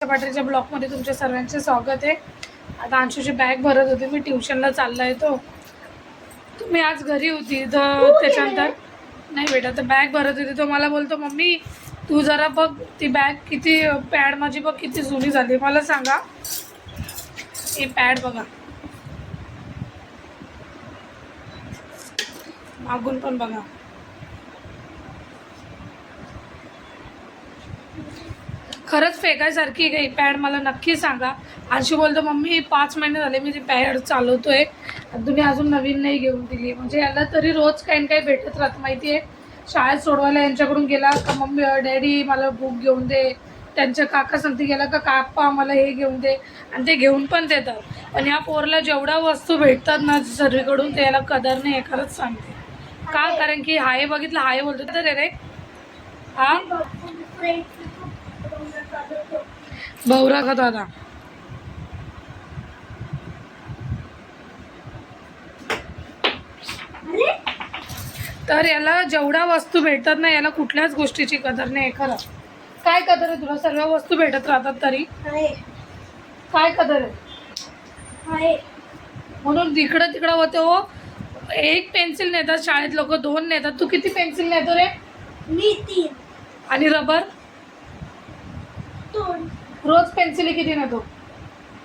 पाटीलच्या ब्लॉगमध्ये तुमच्या सर्वांचे स्वागत आहे। आता अंशूची बॅग भरत होते, मी ट्युशनला चाललाय तो तुम्ही आज घरी होती तर त्याच्यानंतर नाही बेटा, तर बॅग भरत होती तो मला बोलतो मम्मी तू जरा बघ ती बॅग किती पॅड माझी बघ किती जुनी झाली, मला सांगा हे पॅड बघा मागून पण बघा खरंच फेकायसारखी आहे का पॅड, मला नक्की सांगा। अंशू बोलतो मम्मी 5 महिने झाले मी ती पॅड चालवतोय, तुम्ही अजून नवीन नाही घेऊन दिली। म्हणजे याला तरी रोज काही काही भेटत राहत माहिती आहे। शाळेत सोडवायला यांच्याकडून गेला का मम्मी डॅडी मला बुक घेऊन दे, त्यांच्या काका सांगते गेला का कापा मला हे घेऊन दे, आणि ते घेऊन पण देतात। पण ह्या पोरला जेवढ्या वस्तू भेटतात ना सर्वीकडून ते याला कदर नाही, खरंच सांगते का, कारण की हाय बघितलं हाय बोलतो तर रे हा बौरा का दादा तर याला जेवढ्या वस्तू भेटतात ना याला कुठल्याच गोष्टीची कदर नाही। खरं काय कदर आहे तुला, सर्व वस्तू भेटत राहतात तरी काय कदर आहे? म्हणून इकडं तिकडं होते हो, एक पेन्सिल नेतात शाळेत लोक 2 नेतात, तू किती पेन्सिल नेतो रे? मी 3। आणि रबर 2। रोज पेन्सिल किती नेतो?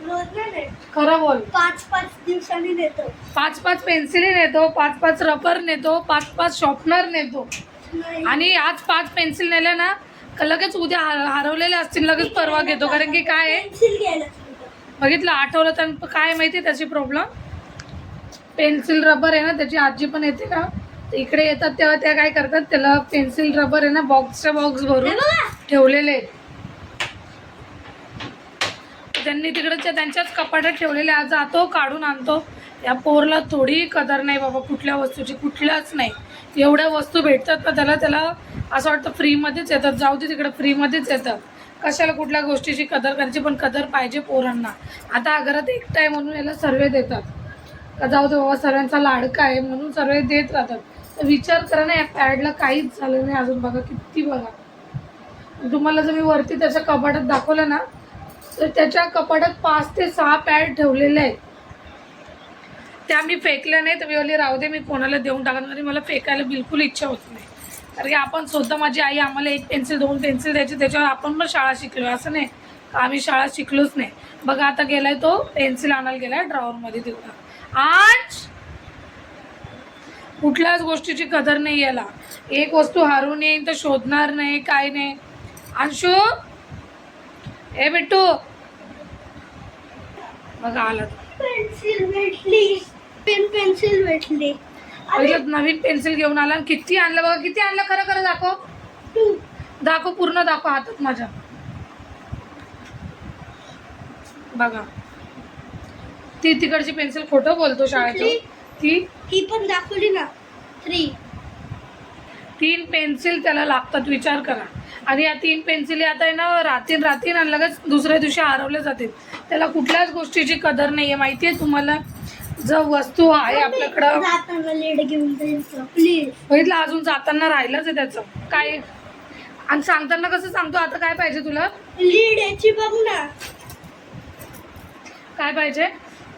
रोज नाही, खरं बोल। 5-5 दिवसांनी नेतो। 5-5 पेन्सिली नेतो, 5-5 रबर नेतो, 5-5 शॉर्पनर नेतो, आणि आज 5 पेन्सिल नेल्या ना लगेच उद्या हरवलेले असतील लगेच परवा घेतो, कारण की काय आहे पेन्सिल घ्यायला बघितलं आठवलं तर काय माहिती त्याची प्रॉब्लेम, पेन्सिल रबर आहे ना त्याची आजी पण येते ना तर इकडे येतात तेव्हा त्या काय करतात त्याला पेन्सिल रबर आहे ना बॉक्सच्या बॉक्स भरून ठेवलेले आहेत, त्यांनी तिकडे त्यांच्याच कपाटात ठेवलेले, आज जातो काढून आणतो। या पोरला थोडी कदर नाही बाबा कुठल्या वस्तूची, कुठल्याच नाही। एवढ्या वस्तू भेटतात ना त्याला असं वाटतं फ्रीमध्येच येतात, जाऊ दे तिकडे फ्रीमध्येच येतात, कशाला कुठल्या गोष्टीची कदर करायची, पण कदर पाहिजे पोरांना। आता घरात एकटा आहे म्हणून याला सर्व देतात का, जाऊ दे बाबा सर्वांचा लाडका आहे म्हणून सर्व देत राहतात। तर विचार करा ना या पॅडला काहीच झालं नाही अजून, बघा किती बघा। तुम्हाला जर मी वरती त्याच्या कपाटात दाखवलं ना तर त्याच्या कपाटात 5 ते 6 पॅड ठेवलेले आहेत, त्या मी फेकल्या नाही तर मी बोलली राहू दे मी कोणाला देऊन टाकणार, मला फेकायला बिलकुल इच्छा होत नाही, कारण की आपण स्वतः माझी आई आम्हाला 1 पेन्सिल 2 पेन्सिल द्यायची, त्याच्यावर आपण पण शाळा शिकलो, असं नाही का आम्ही शाळा शिकलोच नाही। बघा आता गेलाय तो पेन्सिल आणायला गेलाय ड्रॉवरमध्ये, तिकडं आज कुठल्याच गोष्टीची कदर नाही याला, एक वस्तू हरवून येईन तर शोधणार नाही काय नाही। अंशू ए बिट्टू बघा आला पेन्सिल भेटली, पेन्सिल भेटली, नवीन पेन्सिल घेऊन आला, किती आणलं बघा किती आणलं, खरं खरं दाखव दाखव पूर्ण दाखव हातात माझ्या, बघा ती तिकडची पेन्सिल खोटं बोलतो शाळेची, ती पण दाखवली ना 3 पेन्सिल त्याला लागतात, विचार करा। आणि या 3 पेन्सिली आता आहे ना रात्री आणि लगेच दुसऱ्या दिवशी हरवल्या जातील, त्याला कुठल्याच गोष्टीची कदर नाही आहे माहिती आहे तुम्हाला। जर वस्तू आहे आपल्याकडं जाताना लीड घेऊन जायचं प्लीज, बघितलं अजून जाताना राहिलंच आहे त्याचं काय, आणि सांगताना कसं सांगतो आता काय पाहिजे तुला, लीड याची बघ ना, काय पाहिजे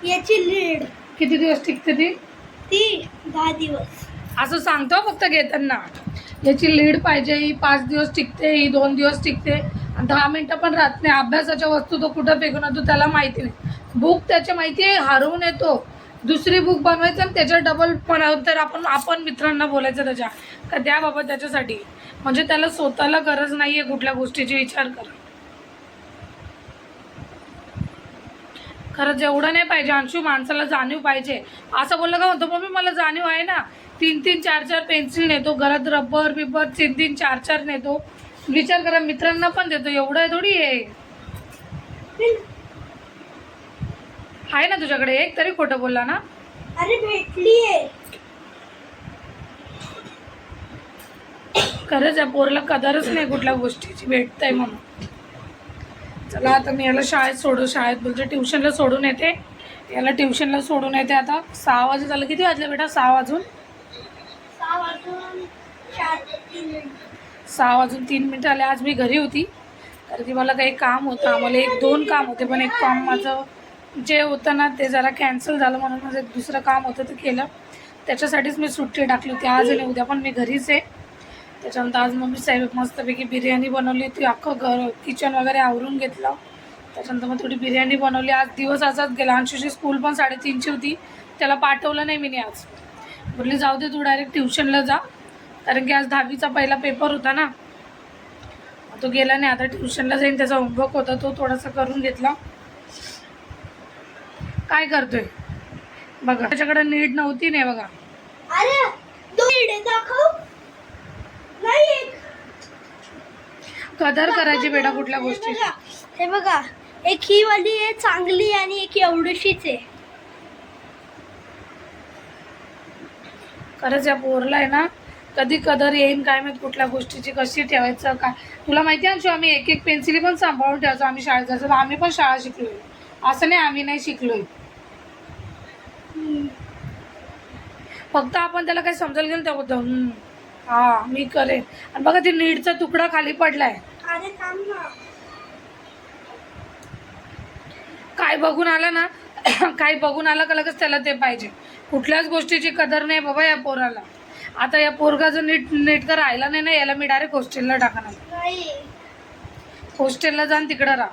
याची लीड किती दिवस टिकते ती 10 दिवस असं सांगतो फक्त घेताना, याची लीड पाहिजे, ही 5 दिवस टिकते, ही 2 दिवस टिकते, आणि 10 मिनटं पण राहत नाही। अभ्यासाच्या वस्तू तो कुठं फेकून येतो त्याला माहिती नाही, बुक त्याच्या माहिती आहे हरवून येतो, दुसरी बुक बनवायचं आणि त्याच्या डबल पण, तर आपण मित्रांना बोलायचं त्याच्या का द्या बाबा त्याच्यासाठी, म्हणजे त्याला स्वतःला गरज नाही आहे कुठल्या गोष्टीची, विचार करा खरंच एवढं नाही पाहिजे अंशू, माणसाला जाणीव पाहिजे। असं बोललं का म्हणतो मम्मी मला जाणीव आहे ना, 3-3 4-4 पेन्सिल नेतो, घरात रबर बिबर 3-3 4-4 नेतो, विचार करा मित्रांना पण देतो, एवढं आहे थोडी आहे ना तुझ्याकडे एक तरी, खोटं बोलला ना, अरे भेटलीये खरंच या पोरला कदरच नाही कुठल्या गोष्टीची, भेटतंय म्हणून। चला आता मी याला शाळेत बोलते ट्युशनला सोडून येते, याला ट्युशनला सोडून येते आता 6 वाजे झालं, किती वाजले बेटा 6 वाजून 6 वाजून 3 मिनिट आले। आज मी घरी होती कारण की मला काही काम होतं, आम्हाला 1-2 काम होते, पण एक काम माझं जे होतं ना ते जरा कॅन्सल झालं, म्हणून माझं एक दुसरं काम होतं ते केलं. त्याच्यासाठीच मी सुट्टी टाकली होती. आज आणि उद्या पण मी घरीच आहे. त्याच्यानंतर आज मम्मी साहेब मस्तपैकी बिर्याणी बनवली होती, अख्खं घर किचन वगैरे आवरून घेतलं. त्याच्यानंतर मग थोडी बिर्याणी बनवली. आज दिवस असाच गेला. अंशूची स्कूल पण 3:30ची होती, त्याला पाठवलं नाही मी आज. बोलली जाऊ दे तू डायरेक्ट ट्युशनला जा, कारण की आज 10वीचा पहिला पेपर होता ना. तो गेला नाही, आता ट्युशनला जाईन. त्याचा होमवर्क होता तो थोडासा करून घेतला. काय करतोय बघा, त्याच्याकडे नीड नव्हती नाही बघा. अरे 2 नीड दाखव. नाही एक. कदर करायची बेटा कुठल्या गोष्टी. हे बघा, एक ही वाली आहे चांगली आणि एक एवढीशीच आहे. खरंच या पोरला आहे ना कधी कदर येईन काय माहित कुठल्या गोष्टीची, कशी ठेवायचं काय. तुला माहिती आहे आमची, आम्ही एक एक पेन्सिली पण सांभाळून ठेवायचो. आम्ही शाळेत जायचो, आम्ही पण शाळा शिकलोय, असं नाही आम्ही नाही शिकलोय. फक्त आपण त्याला काय समजायला गेलं त्याबद्दल हा मी करेन. आणि बघा ते नीडचा तुकडा खाली पडलाय. अरे थांब ना. काय बघून आला ना काय बघून आला का लगेच त्याला ते पाहिजे. कुठल्याच गोष्टीची कदर नाही बाबा या पोराला. आता या पोरगा जर नीट का राहिला नाही ना, याला मी डायरेक्ट हॉस्टेलला टाकणार. नाही हॉस्टेलला जाऊन तिकडं राहा.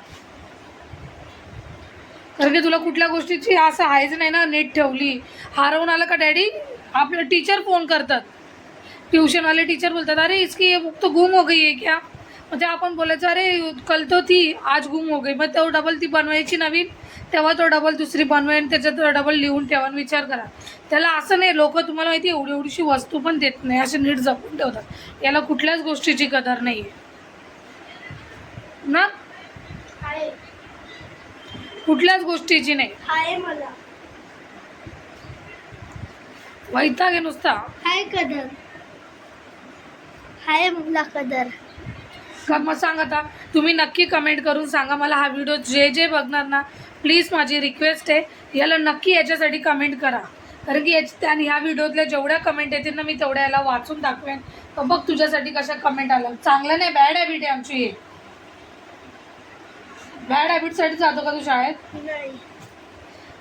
कारण की तुला कुठल्या गोष्टीची असं आहेच नाही ना, नीट ठेवली. हरवून आलं का डॅडी, आपले टीचर फोन करतात, ट्यूशनवाले टीचर बोलतात अरे इसकी ये बुक तो गुम हो गई है क्या. मग ते आपण बोलायचं अरे कल तो थी आज गुम हो गई. मग तो डबल ती बनवायची नवीन, तेव्हा तो डबल दुसरी बनवेन, त्याच्यात डबल लिहून ठेवा. विचार करा त्याला. असं नाही, लोक तुम्हाला माहिती एवढी एवढीशी वस्तू पण देत नाही, असे नीट जपून ठेवतात. याला कुठल्याच गोष्टीची कदर नाही आहे ना, आहे. कुठल्याच गोष्टीची नाही. आहे मला. वैताग आहे नुसता. आहे कदर. आहे मला कदर. का मग सांग आता तुम्ही नक्की कमेंट करून सांगा मला. हा व्हिडिओ जे बघणार ना, प्लीज माझी रिक्वेस्ट आहे याला नक्की याच्यासाठी कमेंट करा. कारण की आणि ह्या व्हिडिओतल्या जेवढ्या कमेंट येतील ना मी तेवढ्या याला वाचून दाखवेन. बघ तुझ्यासाठी कशा कमेंट आल्या. चांगलं नाही, बॅड हॅबिट आहे आमची ही. बॅड हॅबिटसाठी जातो का तू शाळेत. नाही.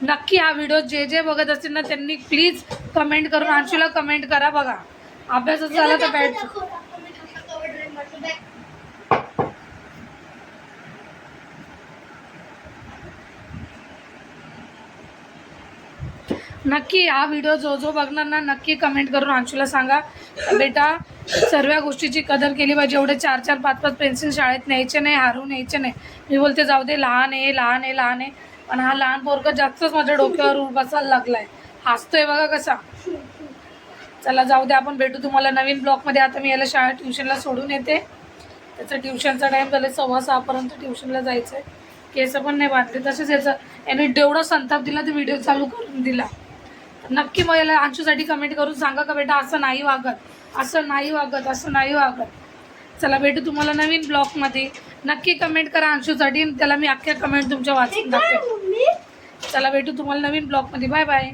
नक्की हा व्हिडिओ जे बघत असतील ना त्यांनी प्लीज कमेंट करून अंशूला कमेंट करा. बघा अभ्यासच झाला तर बॅड. नक्की हा व्हिडिओ जो बघणार ना नक्की कमेंट करून अंशूला सांगा बेटा सर्व गोष्टीची कदर केली पाहिजे. एवढे 4-4, 5-5 पेन्सिल शाळेत न्यायचे नाही, हारून न्यायचे नाही. मी बोलते जाऊ दे, लहान आहे. पण हा लहान पोरगा जास्तच माझ्या डोक्यावर बसायला लागलाय. हसतोय बघा कसा. चला जाऊ दे, आपण भेटू तुम्हाला नवीन ब्लॉगमध्ये. आता मी याला शाळेत ट्युशनला सोडून येते. त्याचं ट्युशनचा टाईम झाला 6:15 ट्युशनला जायचं आहे. केस पण नाही बांधले तसेच. याने जेवढा संताप दिला ते व्हिडिओ चालू करून दिला. नक्की मग याला अंशूसाठी कमेंट करून सांगा का बेटा असं नाही वागत. चला भेटू तुम्हाला नवीन ब्लॉगमध्ये. नक्की कमेंट करा अंशूसाठी, त्याला मी अख्ख्या कमेंट तुमच्या वाचून दाखवेन. चला भेटू तुम्हाला नवीन ब्लॉगमध्ये. Bye bye.